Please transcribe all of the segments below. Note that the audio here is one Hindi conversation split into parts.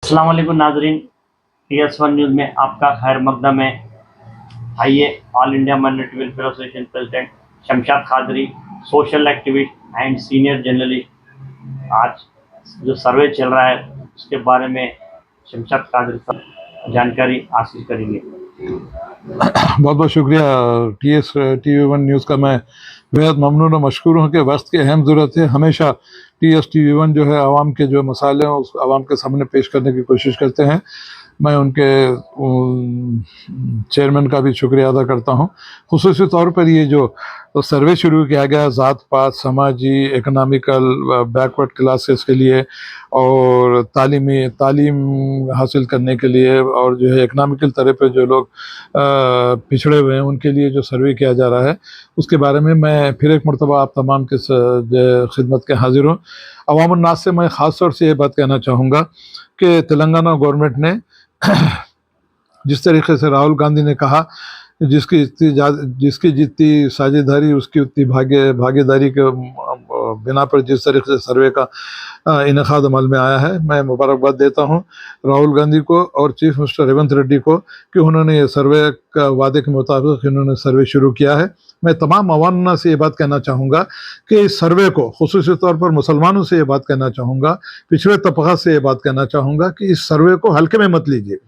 अस्सलाम वालेकुम नाजरीन, TS1 न्यूज़ में आपका खैर मकदम है। आइए, all India minority welfare association president Shamshad Qadri, social activist and senior journalist, आज जो सर्वे चल रहा है उसके बारे में शमशाद कादरी साहब जानकारी हासिल करेंगे। बहुत बहुत शुक्रिया। TS TV1 न्यूज़ का मैं बेहद ममनून और मशकूर हूँ कि वक्त की अहम ज़रूरत है। हमेशा TS TV1 जो है आवाम के जो मसाले हैं उस आवाम के सामने पेश करने की कोशिश करते हैं। मैं उनके चेयरमैन का भी शुक्रिया अदा करता हूँ। खुसूसी तौर पर ये जो सर्वे शुरू किया गया ज़ात पात, समाजी, इकनॉमिकल बैकवर्ड क्लासेस के लिए और तालीम हासिल करने के लिए और जो है इकनॉमिकल तरह पे जो लोग पिछड़े हुए हैं उनके लिए जो सर्वे किया जा रहा है उसके बारे में मैं फिर एक मरतबा आप तमाम के खिदमत के हाजिर हूँ। अवाम उन्नास से मैं ख़ास तौर से ये बात कहना चाहूँगा कि तेलंगाना गवर्नमेंट ने जिस तरीके से राहुल गांधी ने कहा जिसकी जितनी साझेदारी उसकी उतनी भागीदारी के बिना पर जिस तरीके से सर्वे का इनेकाद अमल में आया है, मैं मुबारकबाद देता हूं राहुल गांधी को और चीफ मिनिस्टर रेवंत रेड्डी को कि उन्होंने ये सर्वे का वादे के मुताबिक इन्होंने सर्वे शुरू किया है। मैं तमाम अवाम से ये बात कहना चाहूँगा कि इस सर्वे को, खुसूसी तौर पर मुसलमानों से ये बात कहना चाहूँगा, पिछड़े तबका से ये बात कहना चाहूँगा कि इस सर्वे को हल्के में मत लीजिए,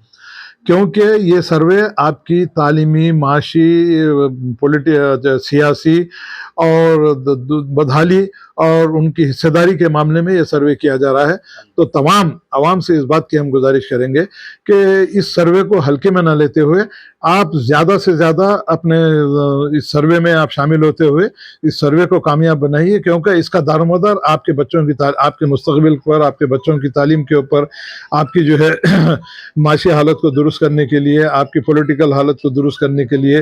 क्योंकि ये सर्वे आपकी तालीमी, माशी, सियासी और बदहाली और उनकी हिस्सेदारी के मामले में ये सर्वे किया जा रहा है। तो तमाम आवाम से इस बात की हम गुजारिश करेंगे कि इस सर्वे को हल्के में न लेते हुए आप ज़्यादा से ज़्यादा अपने इस सर्वे में आप शामिल होते हुए इस सर्वे को कामयाब बनाइए, क्योंकि इसका दारोमदार आपके बच्चों की आपके मुस्तकबिल पर, आपके बच्चों की तालीम के ऊपर, आपकी जो है माशी हालत को दुरुस्त करने के लिए, आपकी पॉलिटिकल हालत को दुरुस्त करने के लिए,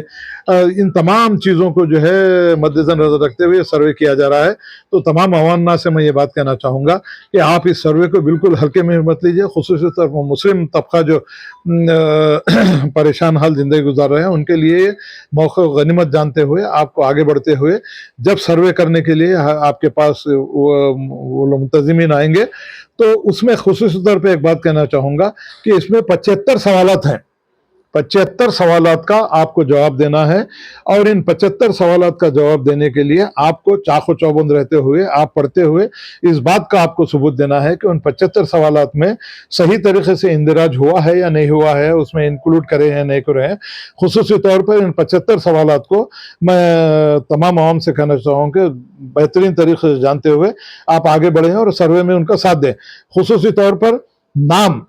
इन तमाम चीज़ों को जो है मद्देनजर रखते हुए सर्वे किया जा रहा है। तो तमाम अवाम से मैं ये बात कहना चाहूँगा कि आप इस सर्वे को बिल्कुल हल्के में मत लीजिए। खुसूसी तौर पर मुस्लिम तबका जो परेशान हाल ज़िंदगी गुजार रहे हैं उनके लिए मौका गनीमत जानते हुए आपको आगे बढ़ते हुए जब सर्वे करने के लिए आपके पास वो मुंतज़िमीन आएंगे तो उसमें खुसूसी तौर पर एक बात कहना चाहूँगा कि इसमें 75 सवालात हैं। 75 सवालात का आपको जवाब देना है और इन 75 सवालात का जवाब देने के लिए आपको चाको चौबंद रहते हुए, आप पढ़ते हुए इस बात का आपको सबूत देना है कि उन 75 सवालात में सही तरीके से इंदिराज हुआ है या नहीं हुआ है, उसमें इंक्लूड करे हैं नहीं करे हैं। खुसूसी तौर पर इन 75 सवालात को मैं तमाम आवाम से कहना चाहूँ कि बेहतरीन तरीके से जानते हुए आप आगे बढ़ें और सर्वे में उनका साथ दें। खुसूसी तौर पर नाम,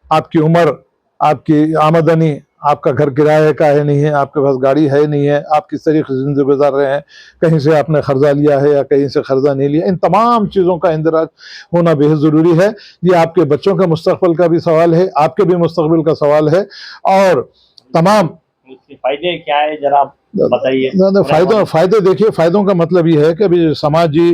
आपकी उम्र, आपकी आमदनी, आपका घर किराए का है नहीं है, आपके पास गाड़ी है नहीं है, आप किस तरीके से जिंदगी गुजार रहे हैं, कहीं से आपने कर्जा लिया है या कहीं से कर्जा नहीं लिया, इन तमाम चीज़ों का इंदिराज होना बेहद ज़रूरी है। ये आपके बच्चों के मुस्तकबिल का भी सवाल है, आपके भी मुस्तकबिल का सवाल है और तमाम इसके फायदे क्या है जरा आप बताइए। फायदे देखिए, फायदों का मतलब ये है कि अभी समाजी,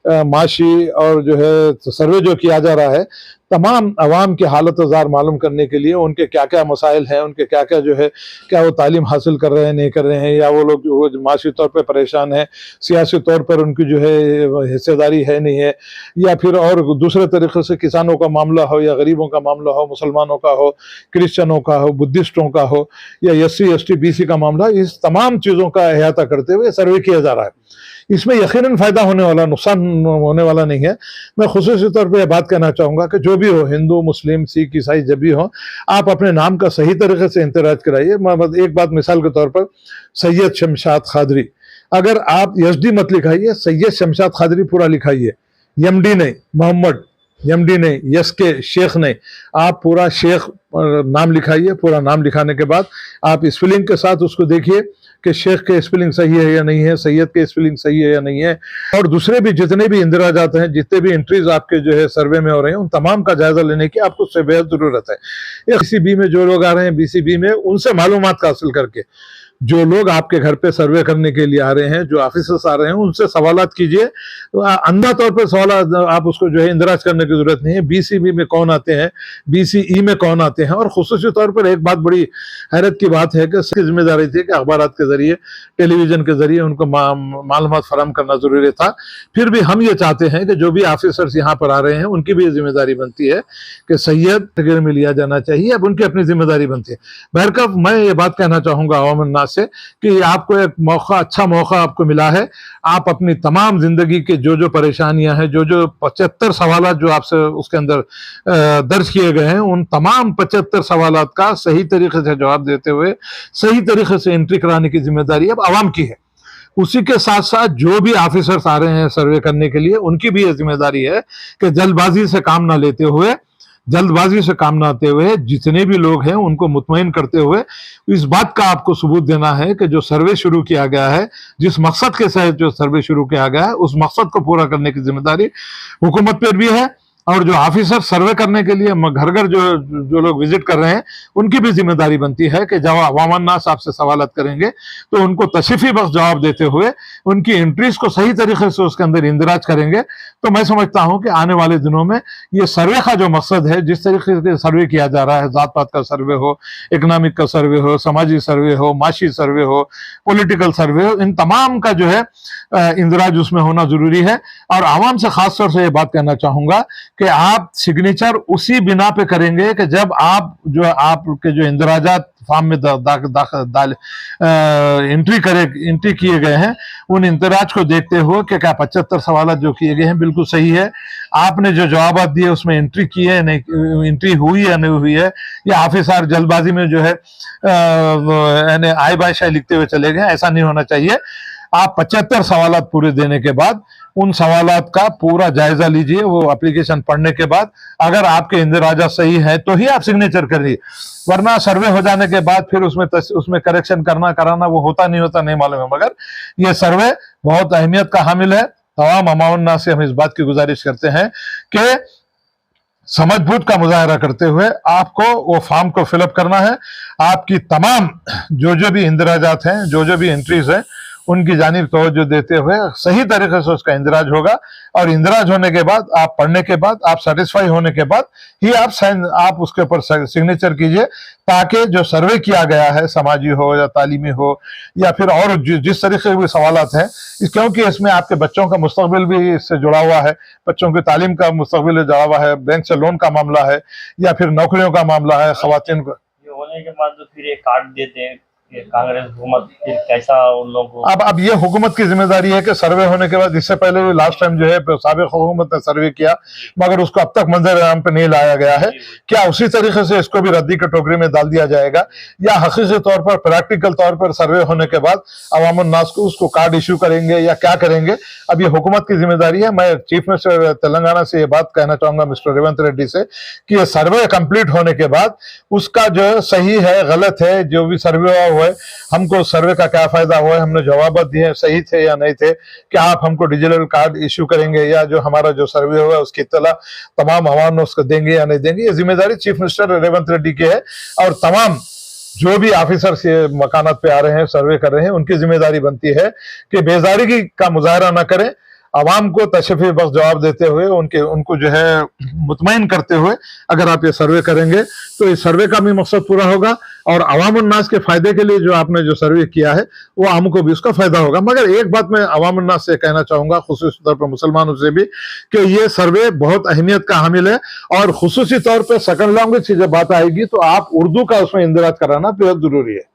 माशी और जो है सर्वे जो किया जा रहा है तमाम अवाम की हालत ज़ार मालूम करने के लिए, उनके क्या क्या मसाइल हैं, उनके क्या क्या जो है, क्या वो तालीम हासिल कर रहे हैं नहीं कर रहे हैं, या वो लोग जो माशी तौर पर परेशान हैं, सियासी तौर पर उनकी जो है हिस्सेदारी है नहीं है, या फिर और दूसरे तरीके से किसानों का मामला हो या गरीबों का मामला हो, मुसलमानों का हो, क्रिश्चनों का हो, बुद्धिस्टों का हो या SC ST BC का मामला, इस तमाम चीज़ों का अहाता करते हुए सर्वे किया जा रहा है। इसमें यकीनन फ़ायदा होने वाला, नुकसान होने वाला नहीं है। मैं खुसूसी तौर पे बात कहना चाहूँगा कि जो भी हो, हिंदू, मुस्लिम, सिख, ईसाई जब भी हो, आप अपने नाम का सही तरीके से इंतराज कराइए। एक बात मिसाल के तौर पर, सैयद शमशाद कादरी, अगर आप SD मत लिखाइए, सैयद शमशाद कादरी पूरा लिखाइए, MD नहीं, मोहम्मद MD नहीं, SK शेख नहीं, आप पूरा शेख नाम लिखाइए। पूरा नाम लिखाने के बाद आप स्पेलिंग के साथ उसको देखिए कि शेख के स्पेलिंग सही है या नहीं है, सैयद के स्पेलिंग सही है या नहीं है, और दूसरे भी जितने भी इंदिराजात हैं, जितने भी एंट्रीज आपके जो है सर्वे में हो रहे हैं, उन तमाम का जायजा लेने की आपको बेहद जरूरत है। BCB में जो लोग आ रहे हैं, BCB में उनसे मालूमात हासिल करके जो लोग आपके घर पे सर्वे करने के लिए आ रहे हैं, जो ऑफिसर्स आ रहे हैं, उनसे सवालात कीजिए। तो अंधा तौर पर सवाल आप उसको जो है इंदराज करने की जरूरत नहीं है। बीसीबी में कौन आते हैं, बीसीई में कौन आते हैं। और खुसूसी तौर पर एक बात बड़ी हैरत की बात है कि उसकी जिम्मेदारी थी कि अखबार के जरिए, टेलीविजन के जरिए उनको मालूमात फराहम करना जरूरी था। फिर भी हम ये चाहते हैं कि जो भी ऑफिसर्स यहाँ पर आ रहे हैं उनकी भी जिम्मेदारी बनती है कि सैयद वगैरह में लिया जाना चाहिए। अब उनकी अपनी जिम्मेदारी बनती है। बहरकफ मैं ये बात कहना चाहूंगा अवाम अन्नास से कि आपको एक मौका, अच्छा मौका आपको मिला है। आप अपनी तमाम जिंदगी के जो जो परेशानियां हैं, जो जो 75 सवाल जो आपसे उसके अंदर दर्ज किए गए हैं, उन तमाम 75 सवाल का सही तरीके से जवाब देते हुए सही तरीके से एंट्री कराने की जिम्मेदारी अब आवाम की है। उसी के साथ साथ जो भी ऑफिसर्स आ रहे हैं सर्वे करने के लिए, उनकी भी यह जिम्मेदारी है कि जल्दबाजी से काम ना लेते हुए, जल्दबाजी से काम ना आते हुए जितने भी लोग हैं उनको मुतमईन करते हुए इस बात का आपको सबूत देना है कि जो सर्वे शुरू किया गया है, जिस मकसद के साथ जो सर्वे शुरू किया गया है, उस मकसद को पूरा करने की जिम्मेदारी हुकूमत पर भी है। और जो ऑफिसर सर्वे करने के लिए घर घर जो जो लोग विजिट कर रहे हैं, उनकी भी जिम्मेदारी बनती है कि जब अवाम अन्नास आपसे सवालत करेंगे तो उनको तशरीफी बख्श जवाब देते हुए उनकी एंट्रीज को सही तरीके से उसके अंदर इंदराज करेंगे। तो मैं समझता हूं कि आने वाले दिनों में ये सर्वे का जो मकसद है, जिस तरीके से सर्वे किया जा रहा है, जात पात का सर्वे हो, इकोनॉमिक का सर्वे हो, समाजी सर्वे हो, माशी सर्वे हो, पॉलिटिकल सर्वे हो, इन तमाम का जो है इंदराज उसमें होना जरूरी है। और आवाम से खास तौर से ये बात कहना चाहूंगा कि आप सिग्नेचर उसी बिना पे करेंगे कि जब आप जो आपके जो इंदराजात फॉर्म में एंट्री किए गए हैं, उन इंदराज को देखते हो कि क्या 75 सवाल जो किए गए हैं बिल्कुल सही है, आपने जो जवाब दिए उसमें एंट्री की है, नहीं एंट्री हुई या नहीं हुई है, या ऑफिसर जल्दबाजी में जो है आय बाय लिखते हुए चले गए। ऐसा नहीं होना चाहिए। आप 75 सवालात पूरे देने के बाद उन सवालात का पूरा जायजा लीजिए। वो एप्लीकेशन पढ़ने के बाद अगर आपके इंदराजा सही है तो ही आप सिग्नेचर करिए, वरना सर्वे हो जाने के बाद फिर उसमें करेक्शन करना कराना वो होता नहीं मालूम है। मगर ये सर्वे बहुत अहमियत का हामिल है। तमाम अवाम अन्नास से हम इस बात की गुजारिश करते हैं कि समझबूझ का मुजाहरा करते हुए आपको वो फॉर्म को फिलअप करना है। आपकी तमाम जो भी इंदराजात हैं, जो भी एंट्रीज हैं, उनकी जानिब तवज्जो देते हुए सही तरीके से उसका इंदराज होगा। और इंदराज होने के बाद, आप पढ़ने के बाद, आप सेटिस्फाई होने के बाद ही आप उसके ऊपर सिग्नेचर कीजिए, ताकि जो सर्वे किया गया है, समाजी हो या तालीमी हो या फिर और जिस तरीके के सवालात हैं, क्योंकि इसमें आपके बच्चों का मुस्तकबिल भी इससे जुड़ा हुआ है, बच्चों की तालीम का मुस्तकबिल जुड़ा हुआ है, बैंक से लोन का मामला है या फिर नौकरियों का मामला है, खवातीन को। ये होने के बाद जो फिर ये कार्ड देते हैं कि कांग्रेस हुकूमत, फिर कैसा उन लोगों को? अब ये हुकूमत की जिम्मेदारी है कि सर्वे होने के बाद, इससे पहले भी लास्ट टाइम जो है साबिक हुकूमत ने सर्वे किया मगर उसको अब तक मंजर आम पे नहीं लाया गया है। क्या उसी तरीके से इसको भी रद्दी के टोकरी में डाल दिया जाएगा, या हकीकी तौर पर प्रैक्टिकल तौर पर सर्वे होने के बाद अवाम अन्नास को उसको कार्ड इशू करेंगे या क्या करेंगे? अब ये हुकूमत की जिम्मेदारी है। मैं चीफ मिनिस्टर तेलंगाना से ये बात कहना चाहूंगा मिस्टर रेवंत रेड्डी से कि ये सर्वे कंप्लीट होने के बाद उसका जो सही है गलत है, जो भी सर्वे हुआ है, हमको सर्वे का क्या फायदा हुआ है, हमने जवाब दिए सही थे या नहीं थे, क्या आप हमको डिजिटल कार्ड इश्यू करेंगे या जो हमारा जो सर्वे हुआ है उसकी इत्तला तमाम अवाम ने उसको देंगे या नहीं देंगे? ये जिम्मेदारी चीफ मिनिस्टर रेवंत रेड्डी की है। और तमाम जो भी ऑफिसर्स ये मकानात पे आ रहे हैं, सर्वे कर रहे हैं, उनकी जिम्मेदारी बनती है कि बेजारगी का मुजाहरा न करें, आवाम को तशरीफी बख्श जवाब देते हुए उनको जो है मुतमईन करते हुए अगर आप ये सर्वे करेंगे तो इस सर्वे का भी मकसद पूरा होगा और अवाम अन्नास के फायदे के लिए जो आपने जो सर्वे किया है वो आम को भी उसका फायदा होगा। मगर एक बात मैं अवाम अन्नास से कहना चाहूंगा, खुसूसी तौर पर मुसलमानों से भी, कि ये सर्वे बहुत अहमियत का हामिल है। और खुसूसी तौर पर सेकंड लैंग्वेज की जब बात आएगी तो आप उर्दू का उसमें इंदराज कराना बेहद जरूरी है।